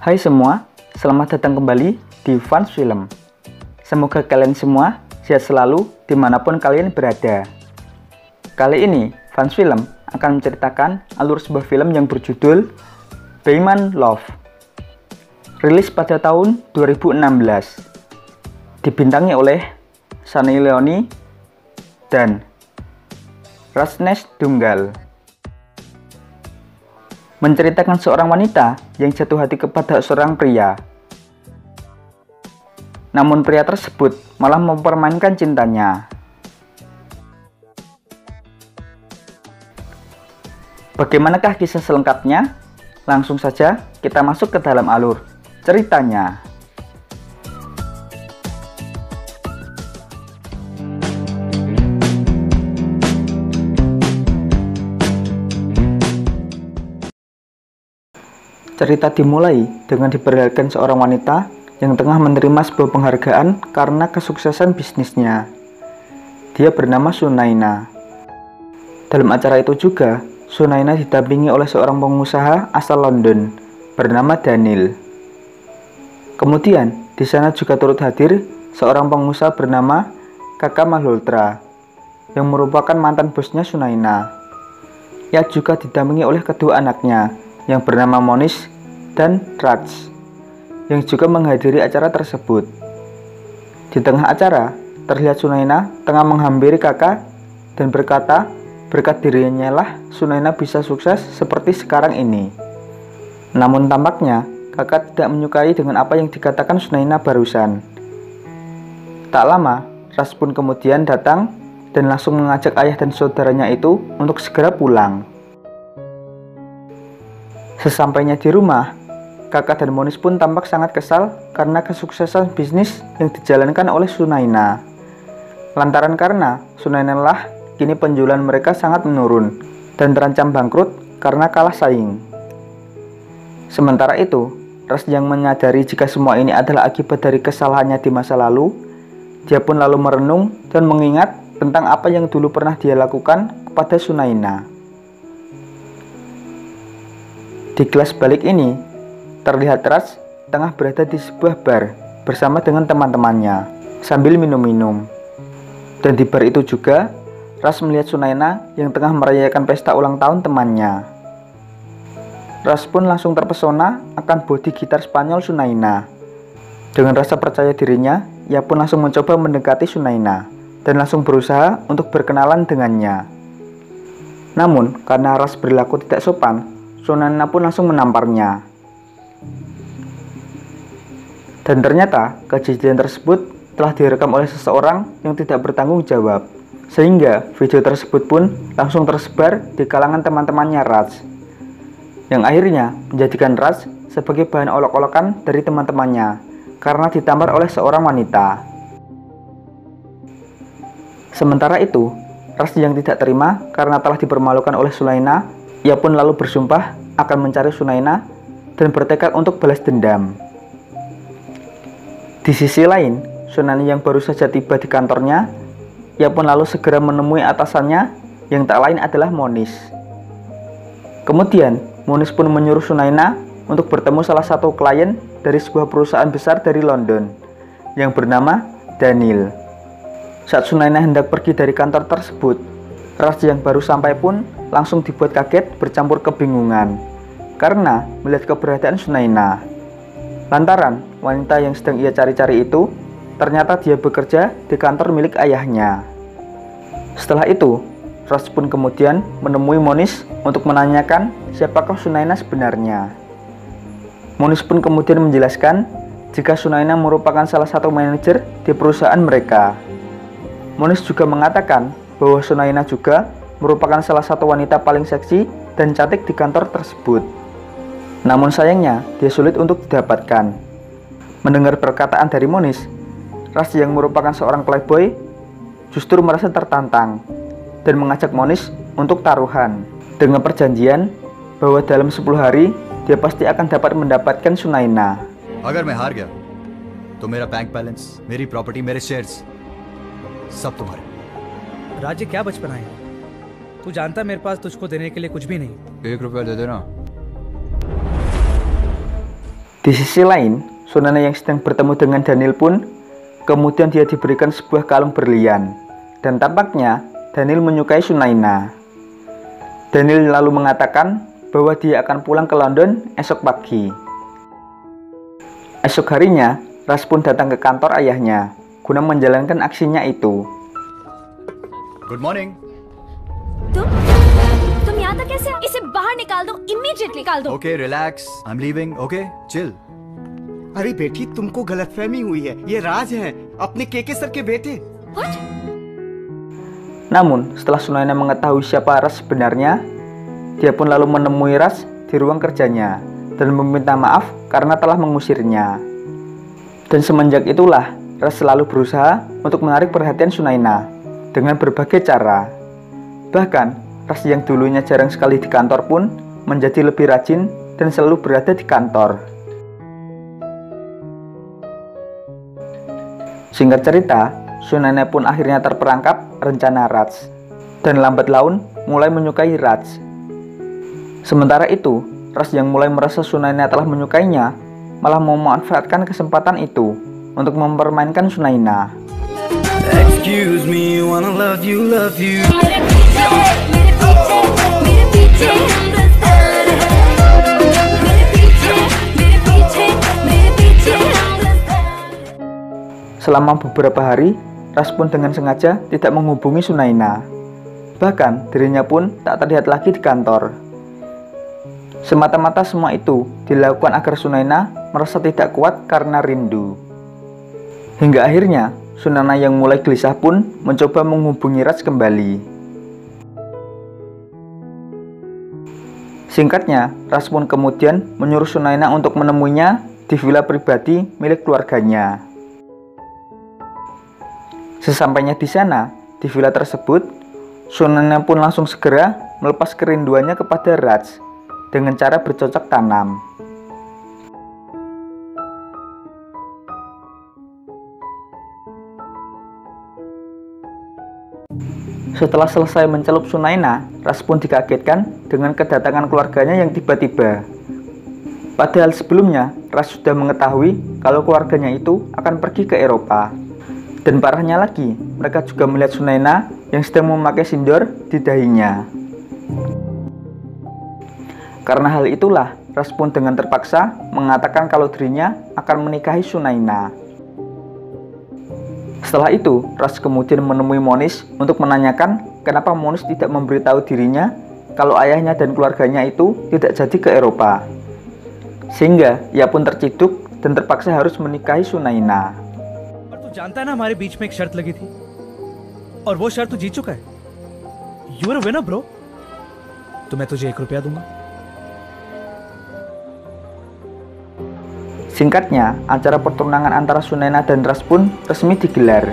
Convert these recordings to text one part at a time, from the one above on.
Hai semua, selamat datang kembali di Fans Film. Semoga kalian semua sehat selalu dimanapun kalian berada. Kali ini, Fans Film akan menceritakan alur sebuah film yang berjudul Bayman Love. Rilis pada tahun 2016. Dibintangi oleh Sunny Leone dan Rajneesh Dunggal. Menceritakan seorang wanita yang jatuh hati kepada seorang pria. Namun pria tersebut malah mempermainkan cintanya. Bagaimanakah kisah selengkapnya? Langsung saja kita masuk ke dalam alur ceritanya. Cerita dimulai dengan diperlihatkan seorang wanita yang tengah menerima sebuah penghargaan karena kesuksesan bisnisnya. Dia bernama Sunaina. Dalam acara itu juga, Sunaina didampingi oleh seorang pengusaha asal London bernama Daniel. Kemudian, di sana juga turut hadir seorang pengusaha bernama Kakak Malhotra yang merupakan mantan bosnya Sunaina. Ia juga didampingi oleh kedua anaknya yang bernama Monish dan Raj, yang juga menghadiri acara tersebut. Di tengah acara, terlihat Sunaina tengah menghampiri kakak dan berkata, berkat dirinya lah Sunaina bisa sukses seperti sekarang ini. Namun tampaknya, kakak tidak menyukai dengan apa yang dikatakan Sunaina barusan. Tak lama, Raj pun kemudian datang dan langsung mengajak ayah dan saudaranya itu untuk segera pulang. Sesampainya di rumah, kakak dan Monish pun tampak sangat kesal karena kesuksesan bisnis yang dijalankan oleh Sunaina. Lantaran karena Sunaina lah kini penjualan mereka sangat menurun dan terancam bangkrut karena kalah saing. Sementara itu, Raj yang menyadari jika semua ini adalah akibat dari kesalahannya di masa lalu, dia pun lalu merenung dan mengingat tentang apa yang dulu pernah dia lakukan kepada Sunaina. Di kelas balik ini, terlihat Raj tengah berada di sebuah bar bersama dengan teman-temannya sambil minum-minum. Dan di bar itu juga, Raj melihat Sunaina yang tengah merayakan pesta ulang tahun temannya. Raj pun langsung terpesona akan bodi gitar Spanyol Sunaina. Dengan rasa percaya dirinya, ia pun langsung mencoba mendekati Sunaina dan langsung berusaha untuk berkenalan dengannya. Namun, karena Raj berlaku tidak sopan, Sunaina pun langsung menamparnya. Dan ternyata kejadian tersebut telah direkam oleh seseorang yang tidak bertanggung jawab, sehingga video tersebut pun langsung tersebar di kalangan teman-temannya Raj, yang akhirnya menjadikan Raj sebagai bahan olok-olokan dari teman-temannya karena ditampar oleh seorang wanita. Sementara itu, Raj yang tidak terima karena telah dipermalukan oleh Sunaina, ia pun lalu bersumpah akan mencari Sunaina dan bertekad untuk balas dendam. Di sisi lain, Sunaina yang baru saja tiba di kantornya, ia pun lalu segera menemui atasannya yang tak lain adalah Monish. Kemudian, Monish pun menyuruh Sunaina untuk bertemu salah satu klien dari sebuah perusahaan besar dari London yang bernama Daniel. Saat Sunaina hendak pergi dari kantor tersebut, Raj yang baru sampai pun langsung dibuat kaget bercampur kebingungan karena melihat keberadaan Sunaina. Lantaran wanita yang sedang ia cari-cari itu ternyata dia bekerja di kantor milik ayahnya. Setelah itu, Raj pun kemudian menemui Monish untuk menanyakan siapakah Sunaina sebenarnya. Monish pun kemudian menjelaskan jika Sunaina merupakan salah satu manajer di perusahaan mereka. Monish juga mengatakan bahwa Sunaina juga merupakan salah satu wanita paling seksi dan cantik di kantor tersebut. Namun sayangnya, dia sulit untuk didapatkan. Mendengar perkataan dari Monish, Raj yang merupakan seorang playboy justru merasa tertantang dan mengajak Monish untuk taruhan dengan perjanjian bahwa dalam 10 hari dia pasti akan dapat mendapatkan Sunaina. Agar मैं हार गया, तो मेरा bank balance, मेरी प्रॉपर्टी, मेरे शेयर्स सब तुम्हारे। राज्य क्या बचपना है, तू जानता मेरे पास तुझको देने के लिए कुछ भी नहीं। 1 रुपया दे देना। Di sisi lain, Sunaina yang sedang bertemu dengan Daniel pun kemudian dia diberikan sebuah kalung berlian, dan tampaknya Daniel menyukai Sunaina. Daniel lalu mengatakan bahwa dia akan pulang ke London esok pagi. Esok harinya, Raj pun datang ke kantor ayahnya guna menjalankan aksinya itu. Good morning. तुम यहाँ तक कैसे? इसे बाहर निकाल दो, इमीडिएटली निकाल दो। Okay, relax. I'm leaving. Okay, chill. अरे बेटी, तुमको गलतफहमी हुई है, ये राज हैं, अपने केके सर के बेटे। What? Namun, setelah Sunaina mengetahui siapa Raj sebenarnya, dia pun lalu menemui Raj di ruang kerjanya dan meminta maaf karena telah mengusirnya. Dan semenjak itulah, Raj selalu berusaha untuk menarik perhatian Sunaina dengan berbagai cara. Bahkan, Raj yang dulunya jarang sekali di kantor pun menjadi lebih rajin dan selalu berada di kantor. Singkat cerita, Sunaina pun akhirnya terperangkap rencana Raj dan lambat laun mulai menyukai Raj. Sementara itu, Raj yang mulai merasa Sunaina telah menyukainya malah memanfaatkan kesempatan itu untuk mempermainkan Sunaina. Excuse me, wanna love you, love you. Selama beberapa hari, Raj pun dengan sengaja tidak menghubungi Sunaina. Bahkan dirinya pun tak terlihat lagi di kantor. Semata-mata semua itu dilakukan agar Sunaina merasa tidak kuat karena rindu. Hingga akhirnya Sunaina yang mulai gelisah pun mencoba menghubungi Raj kembali. Singkatnya, Raj pun kemudian menyuruh Sunaina untuk menemuinya di villa pribadi milik keluarganya. Sesampainya di sana, di villa tersebut, Sunaina pun langsung segera melepas kerinduannya kepada Raj dengan cara bercocok tanam. Setelah selesai mencelup Sunaina, Raj pun dikagetkan dengan kedatangan keluarganya yang tiba-tiba. Padahal sebelumnya, Raj sudah mengetahui kalau keluarganya itu akan pergi ke Eropa. Dan parahnya lagi, mereka juga melihat Sunaina yang sedang memakai sindor di dahinya. Karena hal itulah, Raj pun dengan terpaksa mengatakan kalau dirinya akan menikahi Sunaina. Setelah itu, Raj kemudian menemui Monish untuk menanyakan kenapa Monish tidak memberitahu dirinya kalau ayahnya dan keluarganya itu tidak jadi ke Eropa. Sehingga ia pun terciduk dan terpaksa harus menikahi Sunaina. पर तू जानता है ना हमारे बीच में एक शर्त लगी थी और वो शर्त तू जीत चुका है. You are a winner bro. तो मैं तुझे ₹1 दूंगा. Singkatnya, acara pertunangan antara Sunaina dan Raj pun resmi digelar.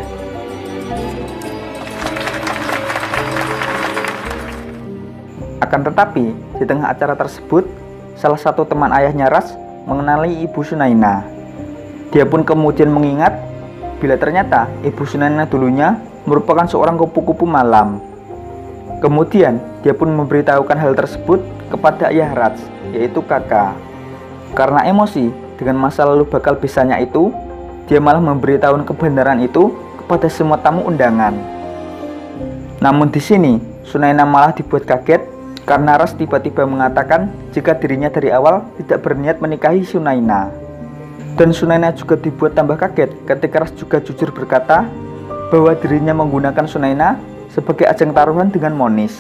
Akan tetapi, di tengah acara tersebut, salah satu teman ayahnya Raj mengenali ibu Sunaina. Dia pun kemudian mengingat bila ternyata ibu Sunaina dulunya merupakan seorang kupu-kupu malam. Kemudian, dia pun memberitahukan hal tersebut kepada ayah Raj, yaitu kakak. Karena emosi dengan masa lalu bakal bisanya itu, dia malah memberitahukan kebenaran itu kepada semua tamu undangan. Namun di sini, Sunaina malah dibuat kaget karena Raj tiba-tiba mengatakan jika dirinya dari awal tidak berniat menikahi Sunaina. Dan Sunaina juga dibuat tambah kaget ketika Raj juga jujur berkata bahwa dirinya menggunakan Sunaina sebagai ajang taruhan dengan Monish.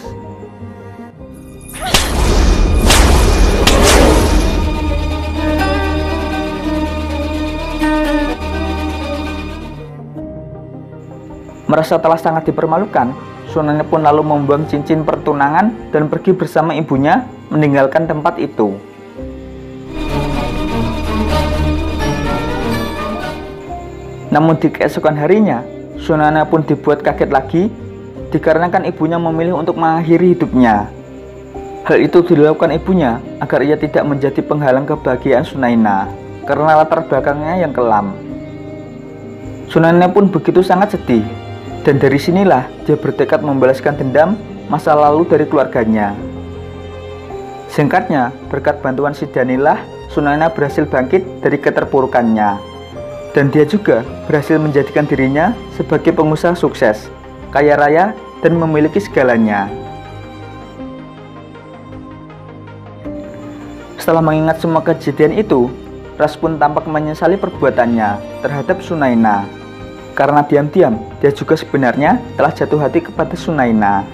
Merasa telah sangat dipermalukan, Sunaina pun lalu membuang cincin pertunangan dan pergi bersama ibunya meninggalkan tempat itu. Namun di keesokan harinya, Sunaina pun dibuat kaget lagi dikarenakan ibunya memilih untuk mengakhiri hidupnya. Hal itu dilakukan ibunya agar ia tidak menjadi penghalang kebahagiaan Sunaina karena latar belakangnya yang kelam. Sunaina pun begitu sangat sedih, dan dari sinilah dia bertekad membalaskan dendam masa lalu dari keluarganya. Singkatnya, berkat bantuan si Danilah, Sunaina berhasil bangkit dari keterpurukannya. Dan dia juga berhasil menjadikan dirinya sebagai pengusaha sukses, kaya raya, dan memiliki segalanya. Setelah mengingat semua kejadian itu, Ras pun tampak menyesali perbuatannya terhadap Sunaina. Karena diam-diam, dia juga sebenarnya telah jatuh hati kepada Sunaina.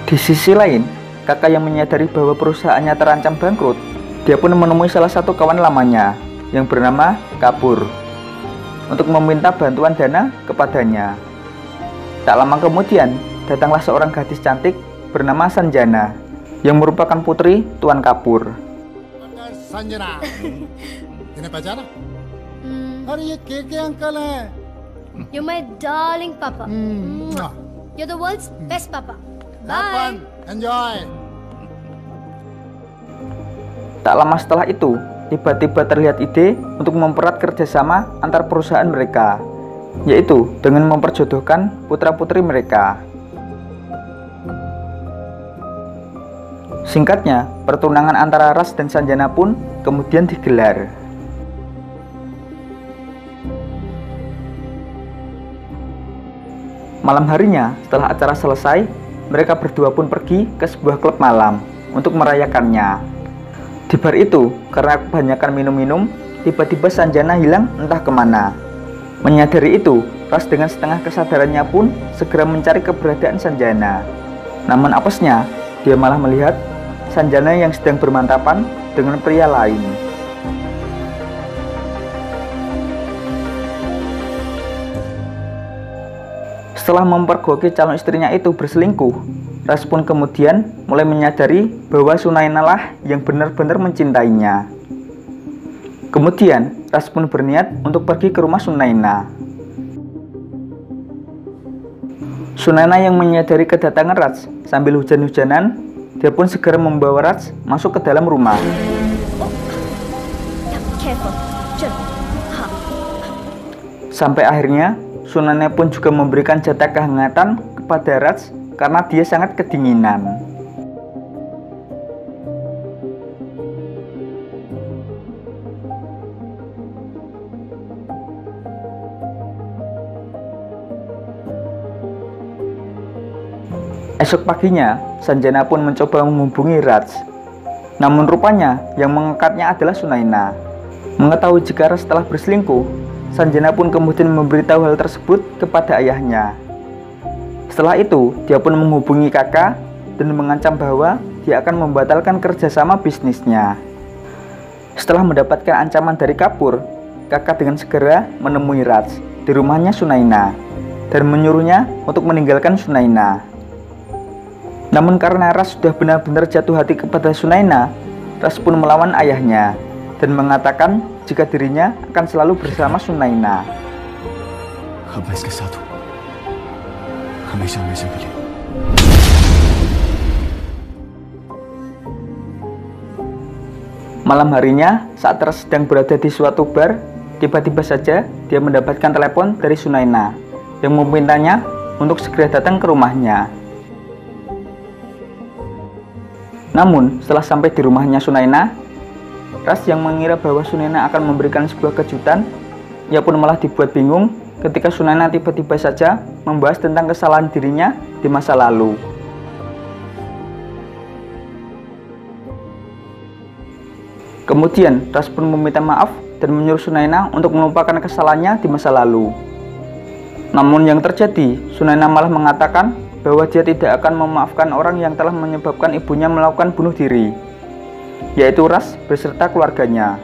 Di sisi lain, kakak yang menyadari bahwa perusahaannya terancam bangkrut, dia pun menemui salah satu kawan lamanya yang bernama Kapur untuk meminta bantuan dana kepadanya. Tak lama kemudian, datanglah seorang gadis cantik bernama Sanjana yang merupakan putri Tuan Kapur. Sanjana इन्हें पहचाना अरे ये के अंकल हैं You're my darling papa. You're the world's best papa. Bye. enjoy Tak lama setelah itu, tiba-tiba terlihat ide untuk mempererat kerjasama antar perusahaan mereka, yaitu dengan memperjodohkan putra-putri mereka. Singkatnya, pertunangan antara Ras dan Sanjana pun kemudian digelar. Malam harinya, setelah acara selesai, mereka berdua pun pergi ke sebuah klub malam untuk merayakannya. Di bar itu, karena kebanyakan minum-minum, tiba-tiba Sanjana hilang entah kemana. Menyadari itu, Ras dengan setengah kesadarannya pun segera mencari keberadaan Sanjana. Namun apesnya, dia malah melihat Sanjana yang sedang bermantapan dengan pria lain. Setelah mempergoki calon istrinya itu berselingkuh, Ras pun kemudian mulai menyadari bahwa Sunaina lah yang benar-benar mencintainya. Kemudian, Ras pun berniat untuk pergi ke rumah Sunaina. Sunaina yang menyadari kedatangan Ras sambil hujan-hujanan, dia pun segera membawa Ras masuk ke dalam rumah. Careful. Sampai akhirnya, Sunaina pun juga memberikan jatah kehangatan kepada Ras karena dia sangat kedinginan. Esok paginya, Sanjana pun mencoba menghubungi Ras. Namun rupanya yang mengangkatnya adalah Sunaina. Mengetahui jika Ras telah berselingkuh, Sanjana pun kemudian memberitahu hal tersebut kepada ayahnya. Setelah itu, dia pun menghubungi kakak dan mengancam bahwa dia akan membatalkan kerjasama bisnisnya. Setelah mendapatkan ancaman dari Kapur, kakak dengan segera menemui Ras di rumahnya Sunaina dan menyuruhnya untuk meninggalkan Sunaina. Namun karena Ras sudah benar-benar jatuh hati kepada Sunaina, Ras pun melawan ayahnya dan mengatakan jika dirinya akan selalu bersama Sunaina. अब मैं इसके साथ हूँ हमेशा हमेशा के लिए। Malam harinya, saat Ras sedang berada di suatu bar, tiba-tiba saja dia mendapatkan telepon dari Sunaina yang memintanya untuk segera datang ke rumahnya. Namun, setelah sampai di rumahnya Sunaina, Ras yang mengira bahwa Sunaina akan memberikan sebuah kejutan, ia pun malah dibuat bingung ketika Sunaina tiba-tiba saja membahas tentang kesalahan dirinya di masa lalu. Kemudian, Ras pun meminta maaf dan menyuruh Sunaina untuk melupakan kesalahannya di masa lalu. Namun yang terjadi, Sunaina malah mengatakan bahwa dia tidak akan memaafkan orang yang telah menyebabkan ibunya melakukan bunuh diri, yaitu Ras beserta keluarganya.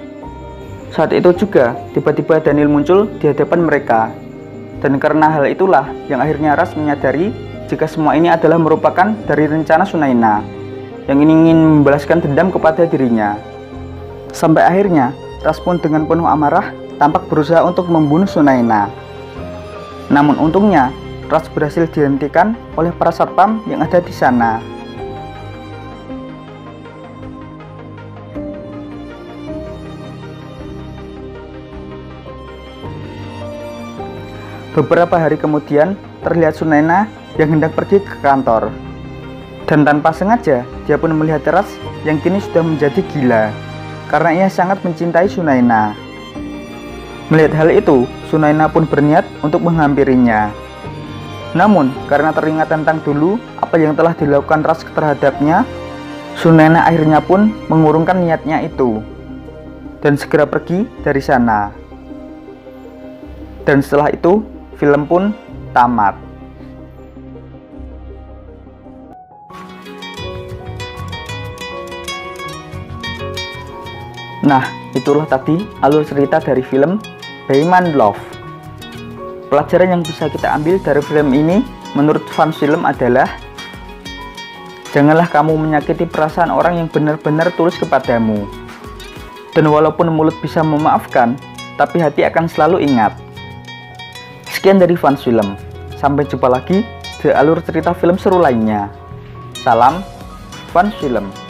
Saat itu juga, tiba-tiba Daniel muncul di hadapan mereka. Dan karena hal itulah yang akhirnya Ras menyadari jika semua ini adalah merupakan dari rencana Sunaina yang ingin membalaskan dendam kepada dirinya. Sampai akhirnya, Ras pun dengan penuh amarah tampak berusaha untuk membunuh Sunaina. Namun untungnya, Ras berhasil dihentikan oleh para satpam yang ada di sana. Beberapa hari kemudian, terlihat Sunaina yang hendak pergi ke kantor. Dan tanpa sengaja, dia pun melihat Ras yang kini sudah menjadi gila karena ia sangat mencintai Sunaina. Melihat hal itu, Sunaina pun berniat untuk menghampirinya. Namun, karena teringat tentang dulu apa yang telah dilakukan Ras terhadapnya, Sunaina akhirnya pun mengurungkan niatnya itu dan segera pergi dari sana. Dan setelah itu, film pun tamat. Nah, itulah tadi alur cerita dari film Bayman Love. Pelajaran yang bisa kita ambil dari film ini menurut fans film adalah janganlah kamu menyakiti perasaan orang yang benar-benar tulus kepadamu. Dan walaupun mulut bisa memaafkan, tapi hati akan selalu ingat. Sekian dari fans film. Sampai jumpa lagi di alur cerita film seru lainnya. Salam fans film.